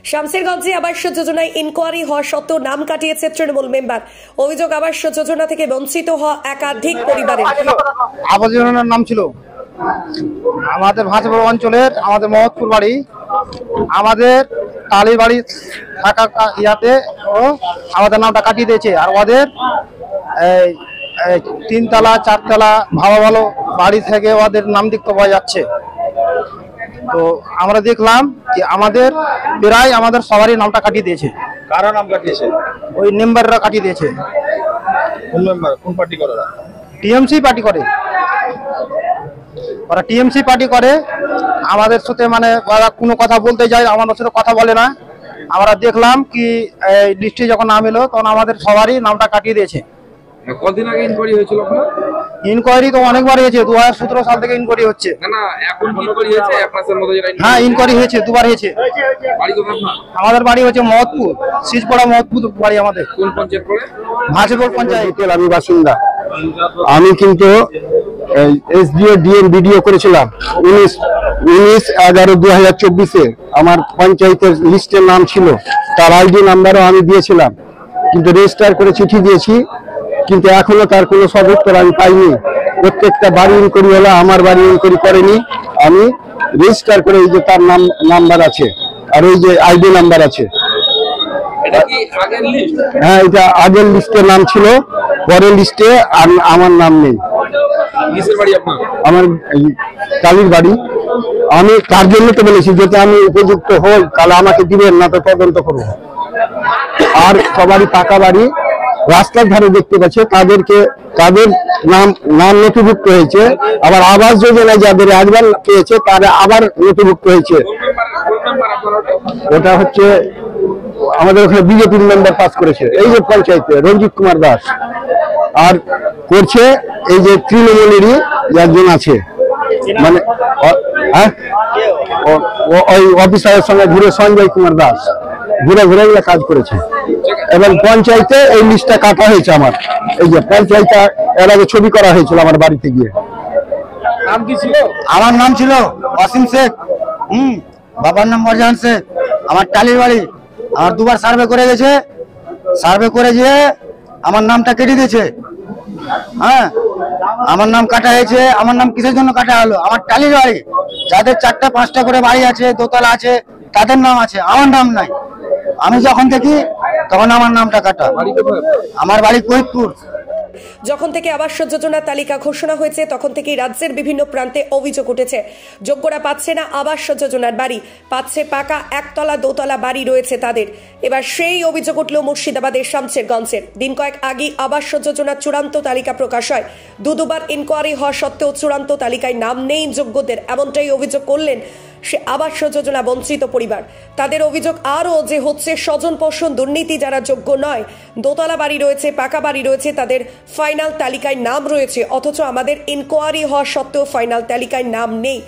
শামসেরগঞ্জে আবাস যোজনায় ইনকোয়ারি হওয়া সত্ত্বেও নাম কাটিয়েছে তৃণমূল মেম্বার। অভিযোগ আবাস যোজনা থেকে বঞ্চিত হওয়া একাধিক পরিবারের। আবাস যোজনার নাম ছিল আমাদের ভাঁজপুর অঞ্চলের, আমাদের মহৎপুর বাড়ি, আমাদের টালির বাড়ি থাকা ইয়াতে ও আমাদের নামটা কাটিয়ে দিয়েছে। আর ওদের এই 3 তলা 4 তলা ভালো ভালো বাড়ি থেকে ওদের নাম দেখতে পাওয়া যাচ্ছে। তো আমরা দেখলাম যে আমাদের প্রায় আমাদের সবারই নামটা কাটিয়ে দিয়েছে। কারা নাম কাটিয়েছে? ওই মেম্বাররা কাটিয়ে দিয়েছে। কোন মেম্বার, কোন পার্টি করে? টিএমসি পার্টি করে, ওরা টিএমসি পার্টি করে। আমাদের সাথে মানে ওরা কোনো কথা বলতে যায়, আমাদের সাথে কথা বলে না। আমরা দেখলাম কি এই লিস্টে যখন নাম এলো তখন আমাদের সবারই নামটা কাটিয়ে দিয়েছে। কতদিন আগে ইনকোয়ারি হয়েছিল আপনার? ইনকোয়ারি তো অনেকবার হয়েছে, 2017 সাল থেকে ইনকোয়ারি হচ্ছে। না এখন কি ইনকোয়ারি হয়েছে আপনাদের মধ্যে? হ্যাঁ, ইনকোয়ারি হয়েছে, 2বার হয়েছে। বাড়ি কোথায় আপনার? আমাদের বাড়ি হচ্ছে মহৎপুর, সিজপাড়া মহৎপুর বাড়ি আমাদের। কোন পঞ্চায়েত পড়ে? ভাঁজপুর পঞ্চায়েতের আমি বাসিন্দা। আমি কিন্তু এসডিও ডিএম ভিডিও করেছিলাম 19/11/2024-এ। আমার পঞ্চায়েতের লিস্টের নাম ছিল, তার আইডি নাম্বারও আমি দিয়েছিলাম, কিন্তু রেজিস্টার করে চিঠি দিয়েছি, কিন্তু এখনো তার কোনো সদুত্তর আমি পাইনি। প্রত্যেকটা বাড়ি ইনকোয়ারি হলো, আমার বাড়ি ইনকোয়ারি করেনি। আমি রেজিস্টার করে এই যে তার নাম্বার আছে আর ওই যে আইডি নাম্বার আছে। এটা কি আগের লিস্ট? হ্যাঁ, এটা আগের লিস্টের নাম ছিল, পরের লিস্টে আমার নাম নেই। কিসের বাড়ি আপনার? আমার কালীর বাড়ি। আমি তার জন্য তো বলেছি, যাতে আমি উপযুক্ত হই তাহলে আমাকে দিবেন, না তো তদন্ত করবো। আর সবারই পাকা বাড়ি রাস্তার ধারে দেখতে পাচ্ছে, তাদের নাম নথিভুক্ত হয়েছে। আবার আবাস যোজনায় যাদের একবার পেয়েছে তারা আবার নথিভুক্ত হয়েছে। ওটা হচ্ছে আমাদের ওখানে বিজেপির মেম্বার পাস করেছে, এই যে পঞ্চায়েতে রঞ্জিত কুমার দাস। আর করছে এই যে তৃণমূলেরই একজন আছে, মানে ওই অফিসারের সঙ্গে ঘুরে, সঞ্জয় কুমার দাস ঘুরে ঘুরে কাজ করেছে। এবং পঞ্চায়েতে এই লিস্টটা কাটা হয়েছে আমার। এই যে পঞ্চায়েতে এর আগে ছবি করা হয়েছিল আমার বাড়িতে গিয়ে। নাম কি ছিল? আমার নাম ছিল অসীম শেখ। বাবার নাম মরজান শেখ। আমার টালির বাড়ি। আমার 2বার সার্ভে করে গেছে, সার্ভে করে গিয়ে আমার নামটা কেটে দিয়েছে। হ্যাঁ, আমার নাম কাটা হয়েছে। আমার নাম কিসের জন্য কাটা হলো? আমার টালির বাড়ি, যাদের 4টা 5টা করে বাড়ি আছে, দোতলা আছে, তাদের নাম আছে, আমার নাম নাই। আমি যখন দেখি তখন আমার নামটা কাটা। আমার বাড়ি কৈতপুর। যখন থেকে আবাস যোজনার তালিকা ঘোষণা হয়েছে তখন থেকেই রাজ্যের বিভিন্ন প্রান্তে অভিযোগ উঠেছে, যোগ্যরা পাচ্ছে না আবাস যোজনার বাড়ি, পাচ্ছে পাকা 1 তলা 2 তলা বাড়ি রয়েছে তাদের। এবার সেই অভিযোগ উঠল মুর্শিদাবাদের শামসেরগঞ্জের। দিন কয়েক আগে আবাস যোজনার চূড়ান্ত তালিকা প্রকাশ হয়। দুবার ইনকোয়ারি হওয়া সত্ত্বেও চূড়ান্ত তালিকায় নাম নেই যোগ্যদের, এমনটাই অভিযোগ করলেন সে আবাস যোজনা বঞ্চিত পরিবার। তাদের অভিযোগ আরও যে হচ্ছে স্বজন পোষণ দুর্নীতি, যারা যোগ্য নয়, দোতলা বাড়ি রয়েছে, পাকা বাড়ি রয়েছে, তাদের ফাইনাল তালিকায় নাম রয়েছে, অথচ আমাদের ইনকোয়ারি হওয়া সত্ত্বেও ফাইনাল তালিকায় নাম নেই।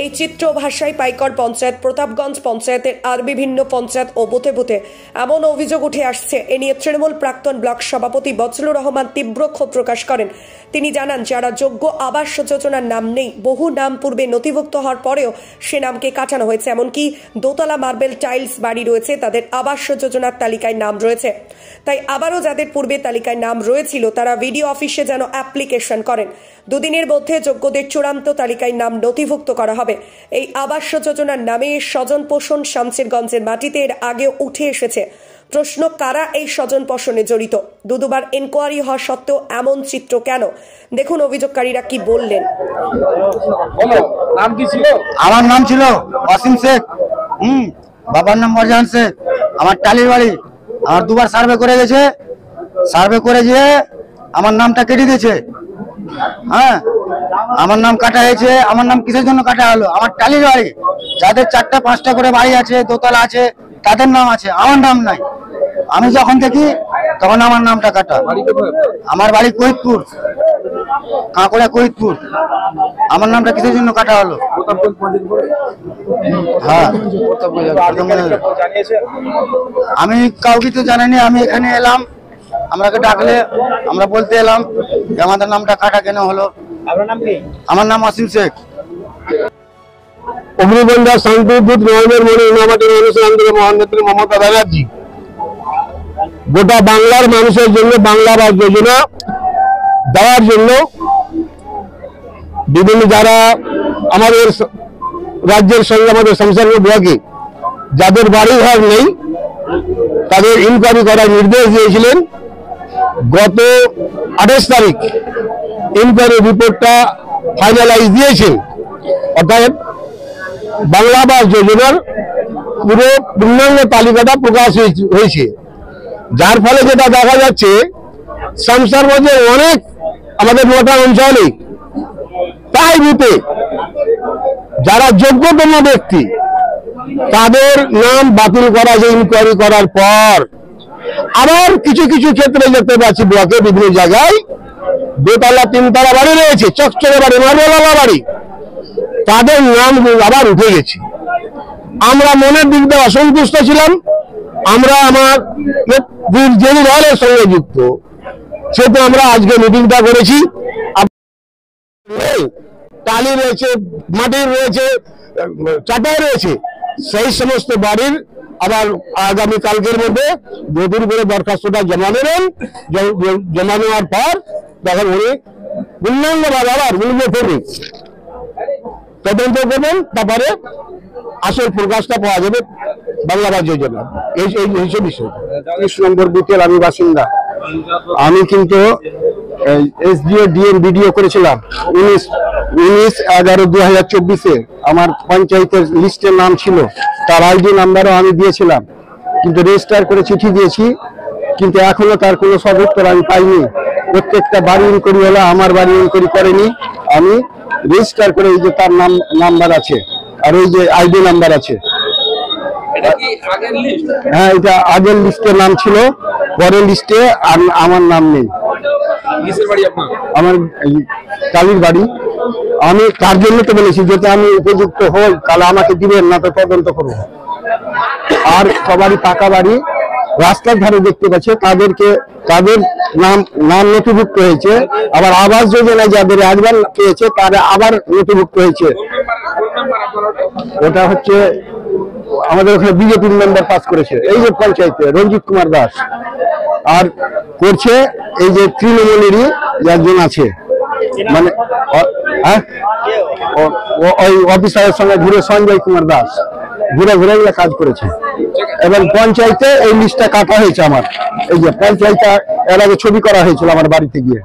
এই চিত্র ভাষায় পাইকর পঞ্চায়েত, প্রতাপগঞ্জ পঞ্চায়েতের আর বিভিন্ন পঞ্চায়েত ও বুথে বুথে এমন অভিযোগ উঠে আসছে। এ নিয়ে তৃণমূল প্রাক্তন ব্লক সভাপতি বজলুর রহমান তীব্র ক্ষোভ প্রকাশ করেন। তিনি জানান, যারা যোগ্য আবাস যোজনার নাম নেই, বহু নাম পূর্বে নথিভুক্ত হওয়ার পরেও সে নামকে কাটানো হয়েছে। এমনকি দোতলা মার্বেল টাইলস বাড়ি রয়েছে, তাদের আবাস যোজনার তালিকায় নাম রয়েছে। তাই আবারও যাদের পূর্বে তালিকায় নাম রয়েছিল তারা ভিডিও অফিসে যেন অ্যাপ্লিকেশন করেন। 2 দিনের মধ্যে যোগ্যদের চূড়ান্ত তালিকায় নাম নথিভুক্ত করা হবে। এই আবাস যোজনার নামে স্বজন পোষণ শামসেরগঞ্জের মাটিতে এর আগেও উঠে এসেছে। প্রশ্ন, কারা এই স্বজন পোষণে জড়িত? 2বার ইনকোয়ারি হওয়া সত্ত্বেও এমন চিত্র কেন? দেখুন অভিযোগকারীরা কি বললেন। নাম কি ছিল? আমার নাম ছিল অসীম শেখ। বাবার নাম মরজান শেখ। আমার টালির বাড়ি। আমার 2বার সার্ভে করে গেছে, সার্ভে করে গিয়ে আমার নামটা কেটে দিয়েছে। হ্যাঁ, আমার নাম কাটা হয়েছে। আমার নাম কিসের জন্য কাটা হলো? আমার টালির বাড়ি, যাদের 4টা 5টা করে বাড়ি আছে, দোতলা আছে, তাদের নাম আছে, আমার নাম নাই। আমি যখন দেখি তখন আমার নামটা কাটা। আমার বাড়ি কৈতপুর, কাঁকুড়া কৈতপুর। আমার নামটা কিসের জন্য কাটা হলো? হ্যাঁ, আমি কাউকে তো জানাইনি। আমি এখানে এলাম, আমাকে ডাকলে আমরা বলতে এলাম যে আমাদের নামটা কাটা কেন হলো। আমার নাম অসীম শেখ। অগ্নিবন্ধা শান্তিদূত নরেন্দ্র মোদী ইমামাটি মানুষের মহানেত্রী মমতা ব্যানার্জি গোটা বাংলার মানুষের জন্য বাংলা আবাস যোজনা দেওয়ার জন্য বিভিন্ন যারা আমাদের রাজ্যের সঙ্গে আমাদের সংসদ বিভাগে যাদের বাড়ি ঘর নেই তাদের ইনকোয়ারি করার নির্দেশ দিয়েছিলেন। গত 28 তারিখ ইনকোয়ারি রিপোর্টটা ফাইনালাইজ দিয়েছেন। অর্থাৎ বাংলা আবাস যোজনার পুরো পূর্ণাঙ্গ তালিকাটা প্রকাশ হয়েছে, যার ফলে যেটা দেখা যাচ্ছে সংসার মধ্যে অনেক আমাদের মোটা অঞ্চলে তাই বুথে যারা যোগ্যতম ব্যক্তি তাদের নাম বাতিল করা যায় ইনকোয়ারি করার পর। আবার কিছু কিছু ক্ষেত্রে দেখতে পাচ্ছি ব্লকে বিভিন্ন জায়গায় 2তলা 3তলা বাড়ি রয়েছে, চকচকে বাড়ি, মার্বেলওয়ালা বাড়ি, তাদের নাম আবার উঠে গেছে। আমরা মনের দিক দিয়ে অসন্তুষ্ট ছিলাম। আমরা আমার যে দলের সঙ্গে যুক্ত সেহেতু আমরা আজকে মিটিংটা করেছি। টালি রয়েছে, মাটির রয়েছে, চাটাই রয়েছে, সেই সমস্ত বাড়ির আবার আগামী কালকের মধ্যে নতুন করে দরখাস্তটা জমা দেবেন। জমা নেওয়ার পর তখন উনি পূর্ণাঙ্গভাবে আবার তদন্ত করবেন, তারপরে আসল প্রকাশটা পাওয়া যাবে বাংলা আবাস যোজনা। এই বিষয় 19 নম্বর বুথের আমি বাসিন্দা। আমি কিন্তু এসডিও ডিএম বিডিও করেছিলাম 19/11/2024-এ। আমার পঞ্চায়েতের লিস্টের নাম ছিল, তার আইডি নাম্বারও আমি দিয়েছিলাম, কিন্তু রেজিস্টার করে চিঠি দিয়েছি, কিন্তু এখনো তার কোনো সদুত্তর আমি পাইনি। প্রত্যেকটা বাড়ি ইনকোয়ারি হলো, আমার বাড়ি ইনকোয়ারি করেনি। আমি রেজিস্টার করে এই যে তার নাম্বার আছে আর ওই যে আইডি নাম্বার আছে। হ্যাঁ, এটা আগের লিস্টের নাম ছিল, পরের লিস্টে আমার নাম নেই। আমার কালির বাড়ি। আমি কার জন্য তো বলেছি, যেটা আমি উপযুক্ত হই তাহলে আমাকে দিবেন, না তো তদন্ত করবো। আর সবারই পাকা বাড়ি রাস্তার ধারে দেখতে পাচ্ছে, তাদের নাম নথিভুক্ত হয়েছে। আবার আবাস যোজনায় যাদের একবার পেয়েছে তারা আবার নথিভুক্ত হয়েছে। ওটা হচ্ছে আমাদের ওখানে বিজেপির মেম্বার পাস করেছে, এই যে পঞ্চায়েতে রঞ্জিত কুমার দাস। আর করছে এই যে তৃণমূলেরই একজন আছে, মানে ওই অফিসারের সঙ্গে ঘুরে সঞ্জয় কুমার দাস ঘুরে ঘুরে কাজ করেছে। এবং পঞ্চায়েতে এই লিস্টটা কাটা হয়েছে আমার, এই যে পঞ্চায়েতে এর আগে ছবি করা হয়েছিল আমার বাড়িতে গিয়ে।